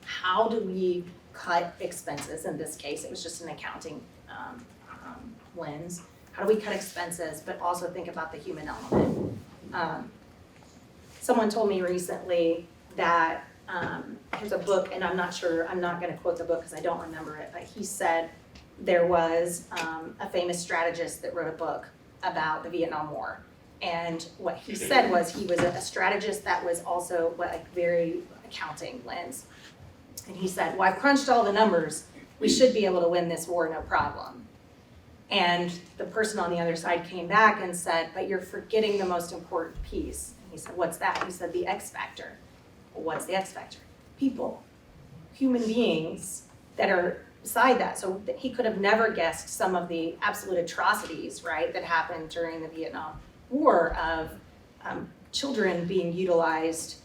how do we cut expenses? In this case, it was just an accounting lens. How do we cut expenses, but also think about the human element? Someone told me recently that there's a book, and I'm not going to quote the book because I don't remember it, but he said there was a famous strategist that wrote a book about the Vietnam War. And what he said was he was a strategist that was also very accounting lens. And he said, well, I've crunched all the numbers. We should be able to win this war, no problem. And the person on the other side came back and said, but you're forgetting the most important piece. And he said, what's that? He said, the X factor. Well, what's the X factor? People, human beings that are beside that. So he could have never guessed some of the absolute atrocities, right, that happened during the Vietnam War of children being utilized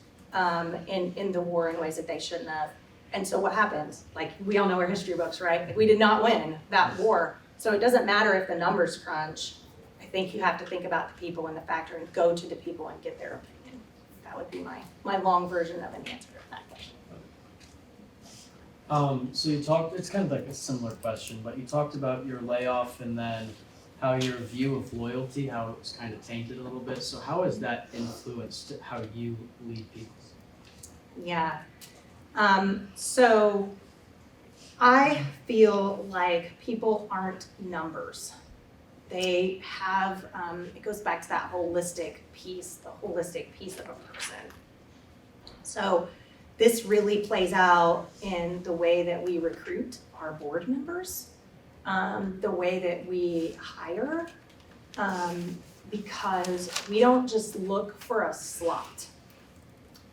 in the war in ways that they shouldn't have. And so what happens? Like, we all know our history books, right? Like, we did not win that war. So it doesn't matter if the numbers crunch. I think you have to think about the people and the factor and go to the people and get their opinion. That would be my long version of an answer to that question. So you talked, it's kind of like a similar question, but you talked about your layoff and then how your view of loyalty, how it was kind of tainted a little bit. So how has that influenced how you lead people? Yeah. So I feel like people aren't numbers. They have, it goes back to that holistic piece, the holistic piece of a person. So this really plays out in the way that we recruit our board members, the way that we hire, because we don't just look for a slot.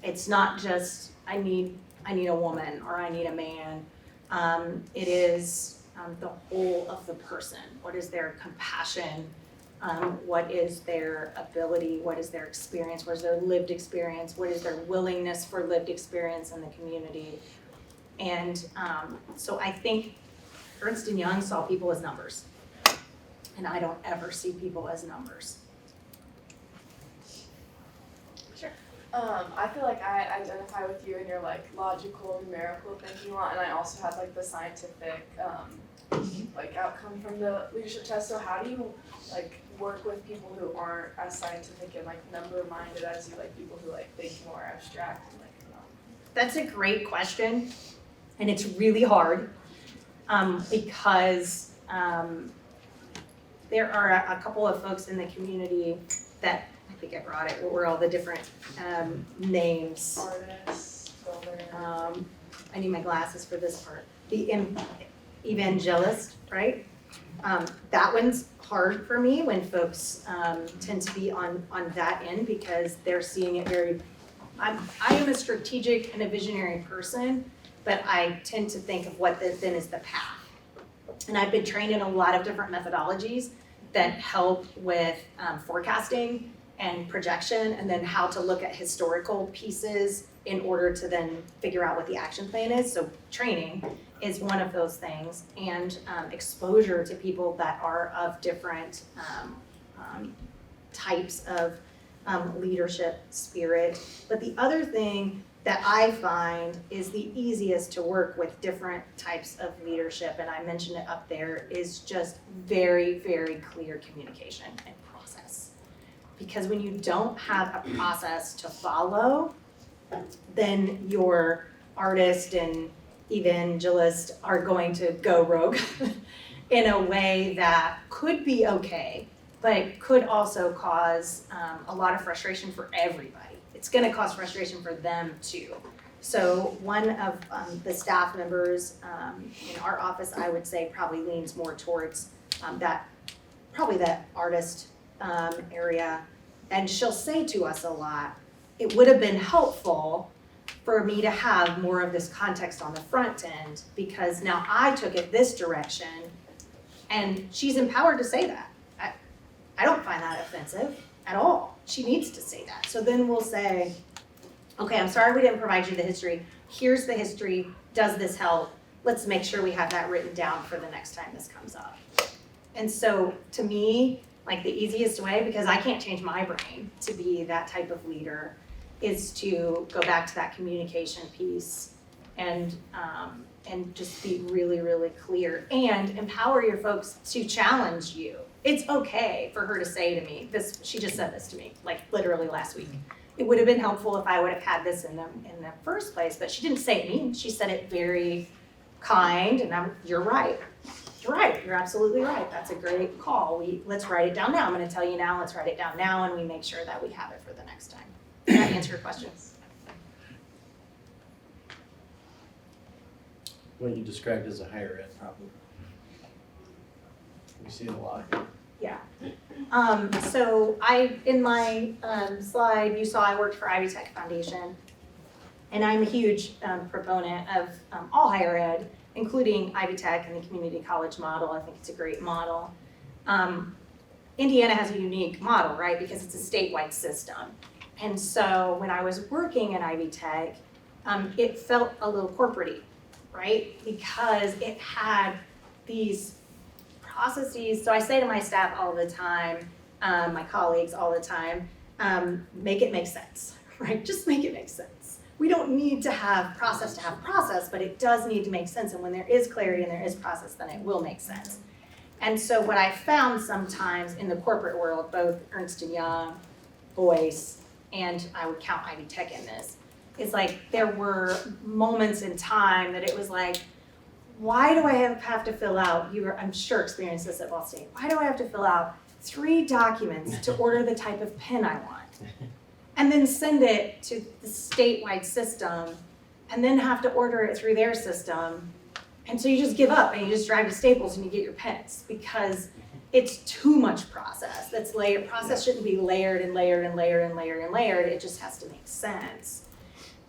It's not just, I need a woman or I need a man. It is the whole of the person. What is their compassion? What is their ability? What is their experience? What is their lived experience? What is their willingness for lived experience in the community? And so I think Ernst & Young saw people as numbers, and I don't ever see people as numbers. Sure. I feel like I identify with you in your like logical, numerical thinking a lot, and I also had like the scientific like outcome from the leadership test. So how do you like work with people who aren't as scientific and like number minded as you, like people who like think more abstract and like That's a great question, and it's really hard because there are a couple of folks in the community that I think I brought it. What were all the different names? artists, builder. I need my glasses for this part. The evangelist, right? That one's hard for me when folks tend to be on that end because they're seeing it very. I am a strategic and a visionary person, but I tend to think of what then is the path. And I've been trained in a lot of different methodologies that help with forecasting and projection, and then how to look at historical pieces in order to then figure out what the action plan is. So training is one of those things, and exposure to people that are of different types of leadership spirit. But the other thing that I find is the easiest to work with different types of leadership, and I mentioned it up there, is just very, very clear communication and process. Because when you don't have a process to follow, then your artist and evangelist are going to go rogue in a way that could be okay, but could also cause a lot of frustration for everybody. It's gonna cause frustration for them too. So one of the staff members in our office, I would say probably leans more towards that artist area. And she'll say to us a lot, it would have been helpful for me to have more of this context on the front end, because now I took it this direction, and she's empowered to say that. I don't find that offensive at all. She needs to say that. So then we'll say, okay, I'm sorry we didn't provide you the history. Here's the history. Does this help? Let's make sure we have that written down for the next time this comes up. And so to me, like the easiest way, because I can't change my brain to be that type of leader, is to go back to that communication piece and just be really, really clear and empower your folks to challenge you. It's okay for her to say to me, she just said this to me, like literally last week. It would have been helpful if I would have had this in the first place, but she didn't say it mean. She said it very kind, and you're right. You're right, you're absolutely right. That's a great call. Let's write it down now. I'm gonna tell you now, let's write it down now, and we make sure that we have it for the next time. Does that answer your questions? What you described as a higher ed problem. We see it a lot. Yeah. So in my slide, you saw I worked for Ivy Tech Foundation. And I'm a huge proponent of all higher ed, including Ivy Tech and the community college model. I think it's a great model. Indiana has a unique model, right? Because it's a statewide system. And so when I was working at Ivy Tech, it felt a little corporate-y, right? Because it had these processes. So I say to my staff all the time, my colleagues all the time, make it make sense, right? Just make it make sense. We don't need to have process, but it does need to make sense. And when there is clarity and there is process, then it will make sense. And so what I found sometimes in the corporate world, both Ernst & Young, Boyce, and I would count Ivy Tech in this, is like there were moments in time that it was like, why do I have to fill out, I'm sure experienced this at Ball State, why do I have to fill out 3 documents to order the type of pen I want? And then send it to the statewide system, and then have to order it through their system. And so you just give up and you just drive to Staples and you get your pens because it's too much process. That's layered. Process shouldn't be layered and layered and layered and layered and layered. It just has to make sense.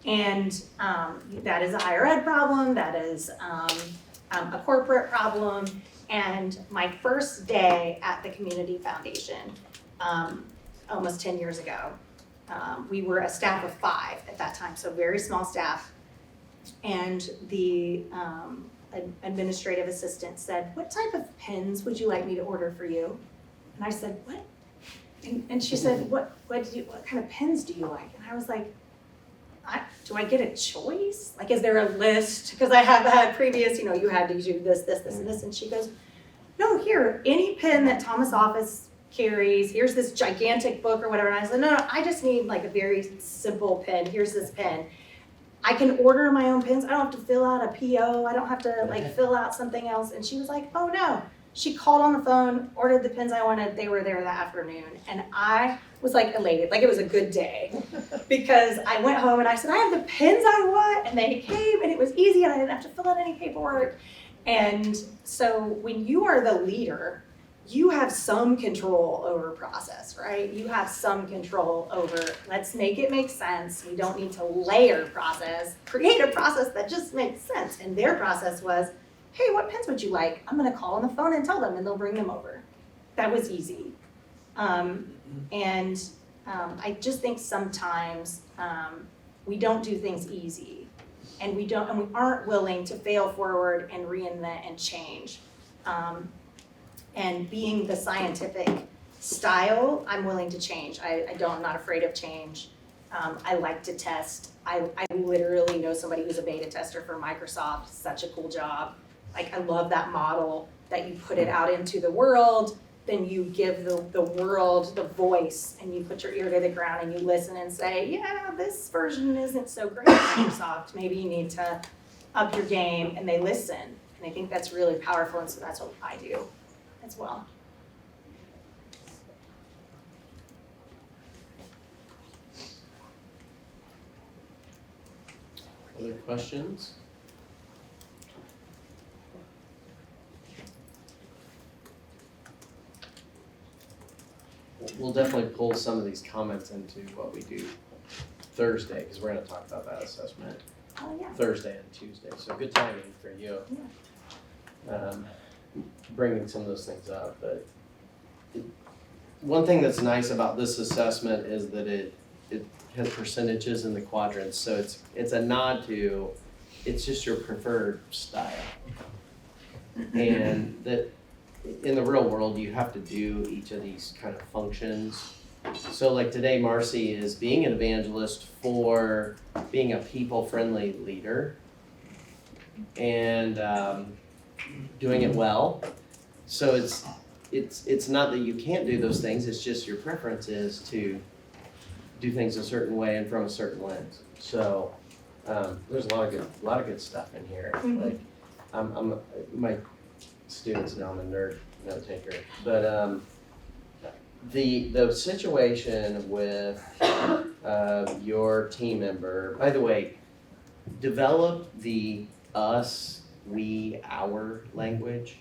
And that is a higher ed problem. That is a corporate problem. And my first day at the Community Foundation, almost 10 years ago, we were a staff of 5 at that time, so very small staff. And the administrative assistant said, "What type of pens would you like me to order for you?" And I said, "What?" And she said, what kind of pens do you like?" And I was like, do I get a choice? Like, is there a list? Because I have had previous, you had to do this, this, this, and this. And she goes, "No, here, any pen that Thomas Office carries, here's this gigantic book or whatever." And I said, no, I just need like a very simple pen. Here's this pen. I can order my own pens. I don't have to fill out a PO. I don't have to like fill out something else. And she was like, "Oh no." She called on the phone, ordered the pens I wanted. They were there that afternoon. And I was like elated, like it was a good day. Because I went home and I said, "I have the pens I want." And they came and it was easy and I didn't have to fill out any paperwork. And so when you are the leader, you have some control over process, right? You have some control over, let's make it make sense. We don't need to layer process. Create a process that just makes sense. And their process was, "Hey, what pens would you like? I'm gonna call on the phone and tell them and they'll bring them over." That was easy. I just think sometimes we don't do things easy. And we aren't willing to fail forward and reinvent and change. And being the scientific style, I'm willing to change. I'm not afraid of change. I like to test. I literally know somebody who's a beta tester for Microsoft. Such a cool job. Like, I love that model that you put it out into the world, then you give the world the voice and you put your ear to the ground and you listen and say, "Yeah, this version isn't so great, Microsoft. Maybe you need to up your game," and they listen. And I think that's really powerful, and so that's what I do as well. Other questions? We'll definitely pull some of these comments into what we do Thursday, because we're going to talk about that assessment Oh, yeah. Thursday and Tuesday. So good timing for you. Bringing some of those things up. But one thing that's nice about this assessment is that it has percentages in the quadrants. So it's a nod to, it's just your preferred style. And that in the real world, you have to do each of these kind of functions. So like today, Marcy is being an evangelist for being a people-friendly leader and doing it well. So it's not that you can't do those things, it's just your preference is to do things a certain way and from a certain lens. So there's a lot of good stuff in here. Mm-hmm. Like I'm my students know I'm a nerd note taker, but the situation with your team member, by the way, develop the us, we, our language.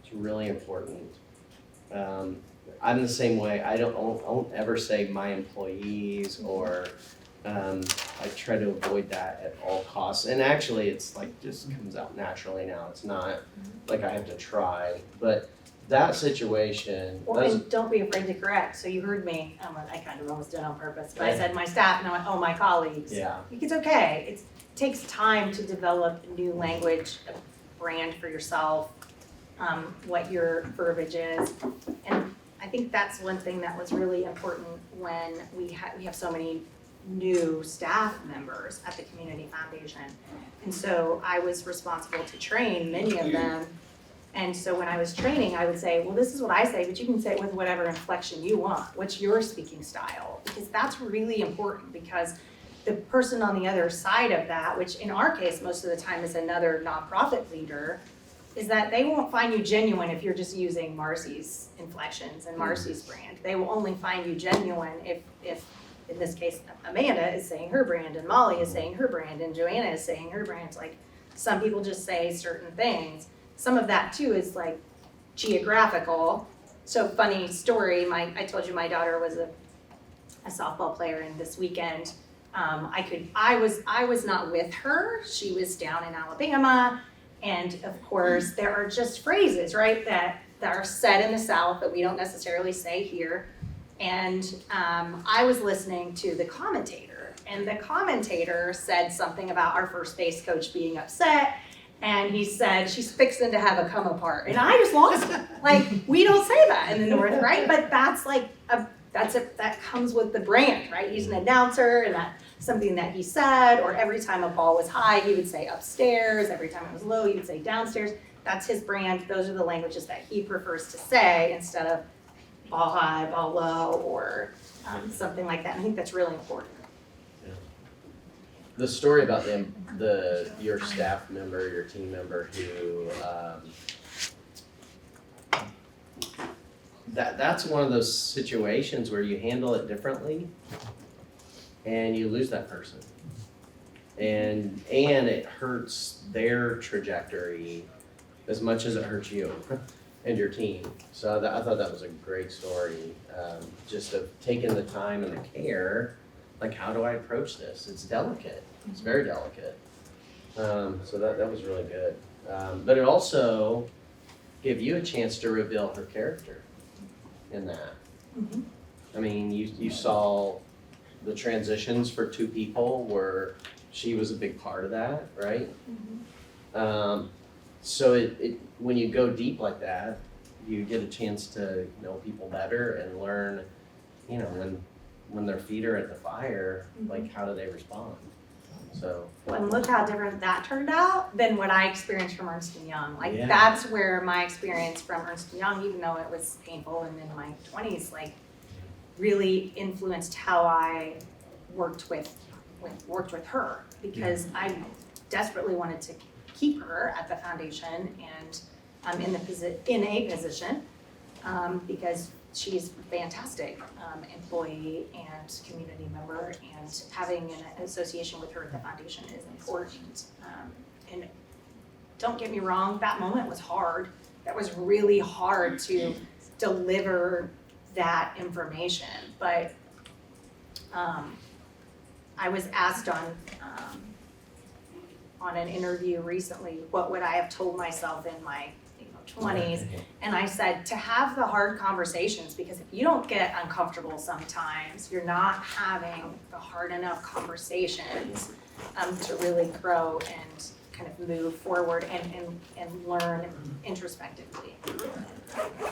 It's really important. I'm the same way. I don't ever say my employees or I try to avoid that at all costs. And actually, it's like just comes out naturally now. It's not like I have to try. But that situation Well, doesn't. and don't be afraid to correct. So you heard me, I kind of almost did it on purpose, but I said my staff, and I went, oh, my colleagues. Yeah. It's okay. It takes time to develop new language, a brand for yourself, what your verbiage is. And I think that's one thing that was really important when we have so many new staff members at the Community Foundation. And so I was responsible to train many of them. And so when I was training, I would say, well, this is what I say, but you can say it with whatever inflection you want. What's your speaking style? Because that's really important, because the person on the other side of that, which in our case, most of the time is another nonprofit leader, is that they won't find you genuine if you're just using Marcy's inflections and Marcy's brand. They will only find you genuine if in this case, Amanda is saying her brand and Molly is saying her brand and Joanna is saying her brand. Like, some people just say certain things. Some of that too is like geographical. So funny story, I told you my daughter was a softball player, and this weekend, I was not with her. She was down in Alabama, and of course there are just phrases, right, that are said in the South that we don't necessarily say here. And I was listening to the commentator, and the commentator said something about our first base coach being upset, and he said, she's fixing to have a come apart. And I just lost it. Like, we don't say that in the North, right? But that's like, that comes with the brand, right? He's an announcer, and that's something that he said, or every time a ball was high, he would say upstairs. Every time it was low, he would say downstairs. That's his brand. Those are the languages that he prefers to say instead of ball high, ball low, or something like that. I think that's really important. The story about your staff member, your team member who, that's one of those situations where you handle it differently and you lose that person. And it hurts their trajectory as much as it hurts you and your team. So I thought that was a great story, just of taking the time and the care. Like, how do I approach this? It's delicate. It's very delicate. So that was really good. But it also gave you a chance to reveal her character in that. Mm-hmm. I mean, you saw the transitions for two people where she was a big part of that, right? Mm-hmm. So it when you go deep like that, you get a chance to know people better and learn, when their feet are at the fire, like, how do they respond? So. And look how different that turned out than what I experienced from Ernst & Young. Like, Yeah. that's where my experience from Ernst & Young, even though it was painful and in my 20s, like, really influenced how I worked with her, because I desperately wanted to keep her at the foundation and in a position because she's a fantastic employee and community member, and having an association with her at the foundation is important. And don't get me wrong, that moment was hard. That was really hard to deliver that information, but I was asked on an interview recently, what would I have told myself in my 20s, and I said to have the hard conversations, because if you don't get uncomfortable sometimes, you're not having the hard enough conversations to really grow and kind of move forward and learn introspectively.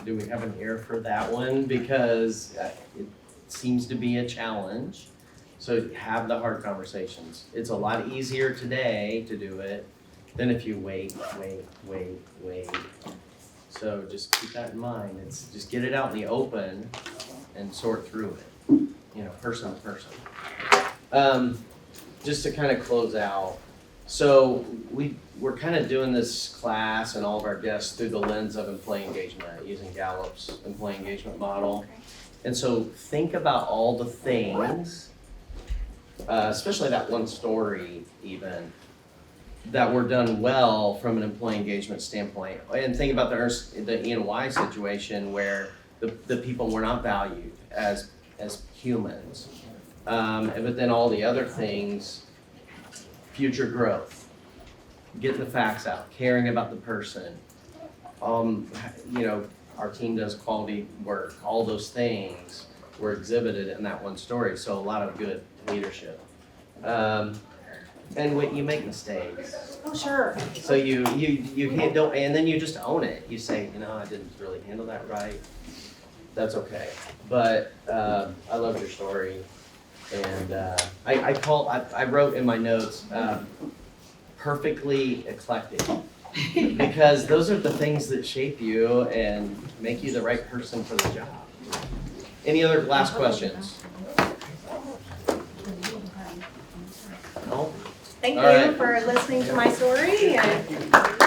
Do we have an ear for that one? Because it seems to be a challenge. So have the hard conversations. It's a lot easier today to do it than if you wait. So just keep that in mind. It's just get it out in the open and sort through it, person to person. Just to kind of close out. So we're kind of doing this class and all of our guests through the lens of employee engagement, using Gallup's employee engagement model. And so think about all the things, especially that one story even, that were done well from an employee engagement standpoint. And think about the E&Y situation where the people were not valued as humans. But then all the other things, future growth, getting the facts out, caring about the person, our team does quality work, all those things were exhibited in that one story, so a lot of good leadership. And when you make mistakes, Oh, sure. so you don't, and then you just own it. You say, I didn't really handle that right. That's okay. But I love your story, and I wrote in my notes, perfectly eclectic, because those are the things that shape you and make you the right person for the job. Any other last questions? No? Thank All right. you for listening to my story and